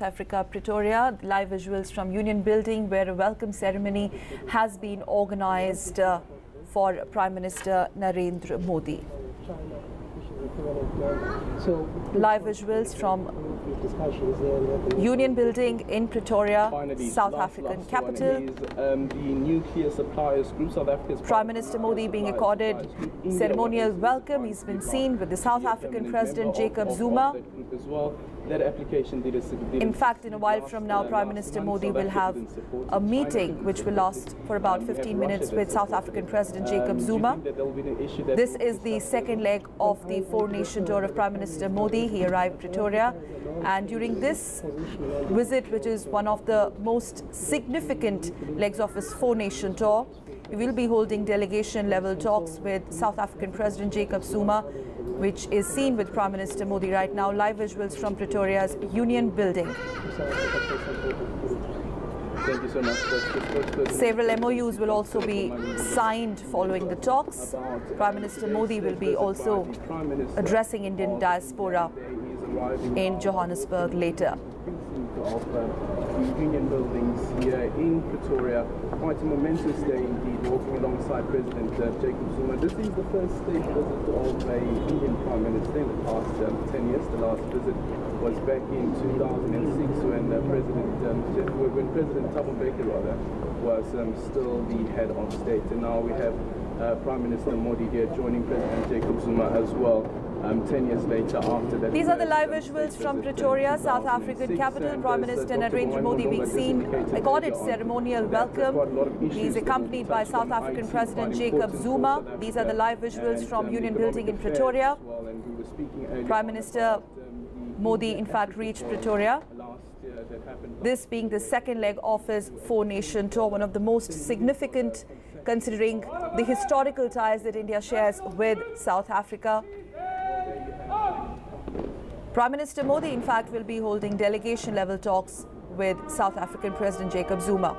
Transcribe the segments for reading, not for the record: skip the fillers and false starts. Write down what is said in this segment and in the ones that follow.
Africa, Pretoria. Live visuals from Union Building, where a welcome ceremony has been organized for Prime Minister Narendra Modi. Live visuals from Union Building in Pretoria, South African capital. Prime Minister Modi being accorded ceremonial welcome. He's been seen with the South African President Jacob Zuma. In fact, in a while from now, Prime Minister Modi will have a meeting which will last for about 15 minutes with South African President Jacob Zuma. This is the second leg of the four-nation tour of Prime Minister Modi. He arrived Pretoria, and during this visit, which is one of the most significant legs of his four-nation tour, he will be holding delegation-level talks with South African President Jacob Zuma, which is seen with Prime Minister Modi right now. Live visuals from Pretoria's Union Building. Thank you so much. Several MOUs will also be signed following the talks. Prime Minister Modi will be also addressing Indian diaspora in Johannesburg later. Of Union Buildings here in Pretoria. Quite a momentous day indeed, walking alongside President Jacob Zuma. This is the first state visit of an Indian Prime Minister in the past 10 years. The last visit was back in 2006 when President Thabo Mbeki was still the head of state. And now we have Prime Minister Modi here joining President Jacob Zuma as well. 10 years later after that. These are the live visuals from Pretoria, South African capital. Prime Minister Narendra Modi being seen, accorded ceremonial welcome. He is accompanied by South African President Jacob Zuma. These are the live visuals from Union Building in Pretoria. Prime Minister Modi, in fact, reached Pretoria. This being the second leg of his four-nation tour, one of the most significant considering the historical ties that India shares with South Africa. Prime Minister Modi, in fact, will be holding delegation-level talks with South African President Jacob Zuma.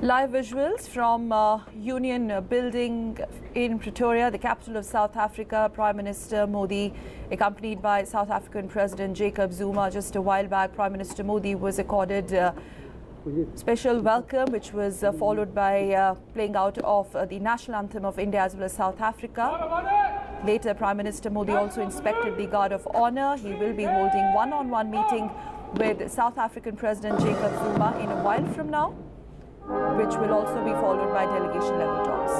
Live visuals from Union Building in Pretoria, the capital of South Africa. Prime Minister Modi, accompanied by South African President Jacob Zuma. Just a while back, Prime Minister Modi was accorded special welcome, which was followed by playing out of the national anthem of India as well as South Africa. Later, Prime Minister Modi also inspected the Guard of Honour. He will be holding one-on-one meeting with South African President Jacob Zuma in a while from now, which will also be followed by delegation level talks.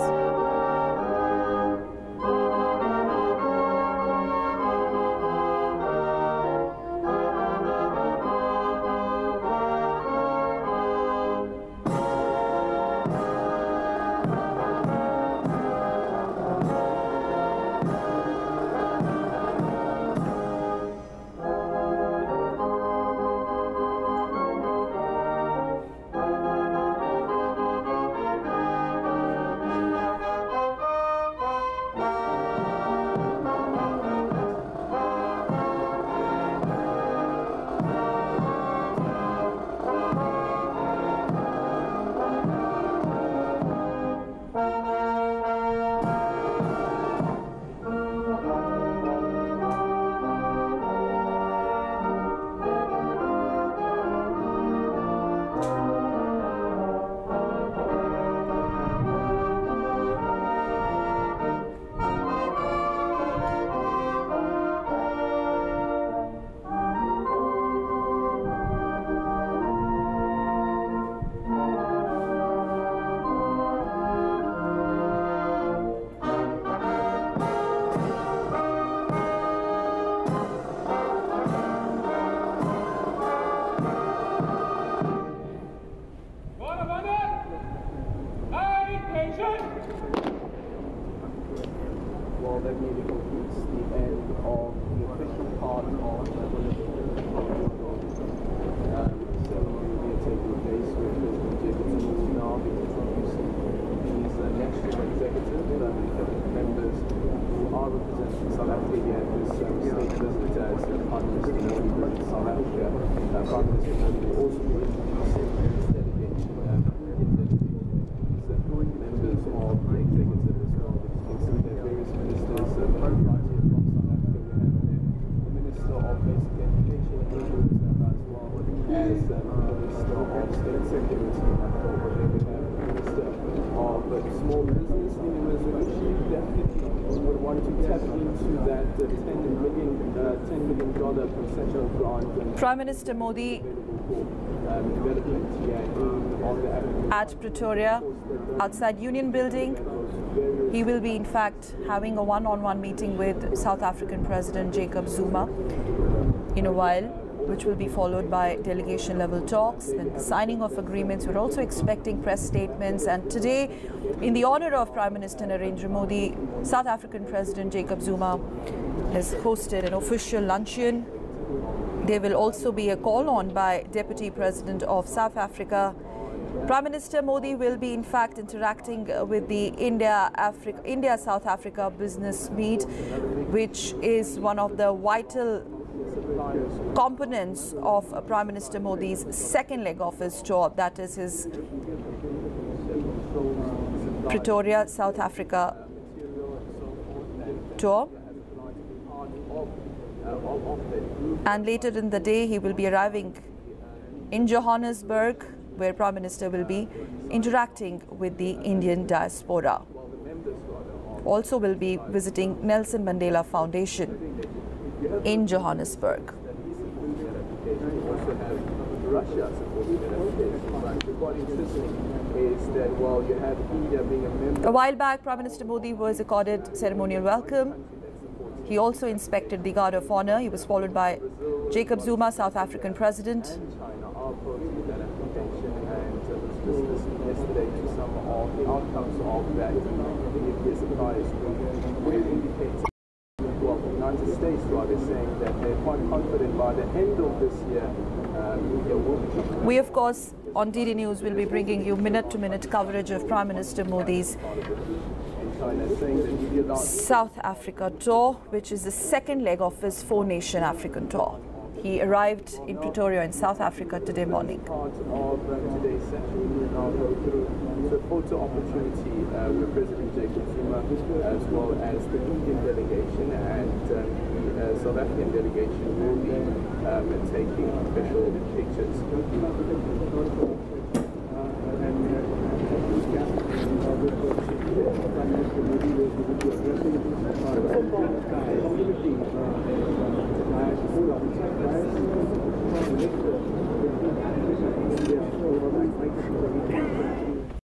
Well, that really concludes the end of the official part of the ceremony will be taking place with President Jacob Zuma now being introduced these national executive members who are representing South Africa here at this state visit as Prime Minister Modi visits South Africa. Prime Minister Modi will also be introducing this delegation, members of the executive as well. Various ministers from South Africa. We have the Minister of Basic Education as well as the Minister of State Security. We have the Minister of Small Business in the resolution. Definitely would want to tap into that $10 million concessional grant. Prime Minister Modi at Pretoria, outside Union Building. He will be, in fact, having a one-on-one meeting with South African President Jacob Zuma in a while, which will be followed by delegation-level talks and the signing of agreements. We're also expecting press statements. And today, in the honor of Prime Minister Narendra Modi, South African President Jacob Zuma has hosted an official luncheon. There will also be a call on by Deputy President of South Africa. Prime Minister Modi will be, in fact, interacting with the India-South Africa business meet, which is one of the vital components of Prime Minister Modi's second leg of his tour. That is his Pretoria, South Africa tour. And later in the day, he will be arriving in Johannesburg, where Prime Minister will be interacting with the Indian diaspora. Also will be visiting Nelson Mandela Foundation in Johannesburg. A while back, Prime Minister Modi was accorded ceremonial welcome. He also inspected the Guard of Honour. He was followed by Jacob Zuma, South African President. Yesterday to some of the outcomes of that the United States rather saying that they're quite confident by the end of this year there will be. We, of course, on DD News will be bringing you minute-to-minute coverage of Prime Minister Modi's South Africa tour, which is the second leg of his four-nation African tour. He arrived in Pretoria in South Africa today morning. Part of today's session, we will now go through the photo opportunity with President Jacob Zuma, as well as the Indian delegation, and the South African delegation will be taking special pictures.